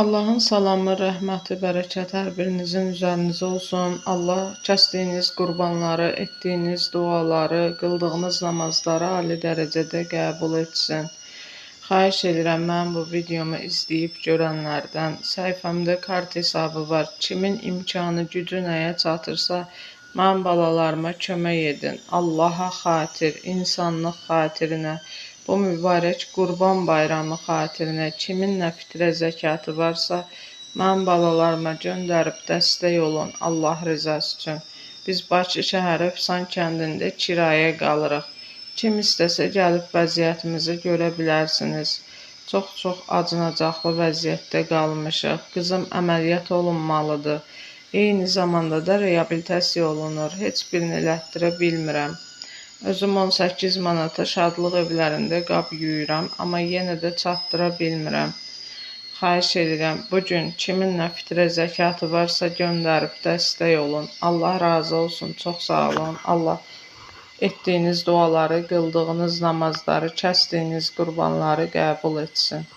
Allahın salamı, rəhməti, bərəkəti hər birinizin üzərinizə olsun. Allah kəsdiyiniz qurbanları, etdiyiniz duaları, qıldığınız namazları ali dərəcədə qəbul etsin. Xahiş edirəm, mən bu videomu izləyib görənlərdən səhifəmdə kart hesabı var. Kimin imkanı, gücü nəyə çatırsa, mən balalarıma kömək edin. Allaha xatir, insanlıq xatirinə, bu mübarək Qurban Bayramı xatirinə, kimin nə fitrə zəkatı varsa, mən balalarıma göndərib dəstək olun Allah rızası üçün. Biz Bakı şəhəri Fsan kəndində kirayə qalırıq. Kim istəsə gəlib vəziyyətimizi görə bilərsiniz. Çox acınacaqlı vəziyyətdə qalmışıq. Qızım əməliyyat olunmalıdır. Eyni zamanda da reabilitasiya olunur. Heç birini elətdirə bilmirəm. Özüm 18 manata şadlıq evlərində qab yuyuram, amma yenə də çatdıra bilmirəm. Xahiş edirəm, bugün kimin nə fitrə zəkatı varsa göndərib dəstək olun. Allah razı olsun, çox sağ olun. Allah etdiyiniz duaları, qıldığınız namazları, kəsdiyiniz qurbanları qəbul etsin.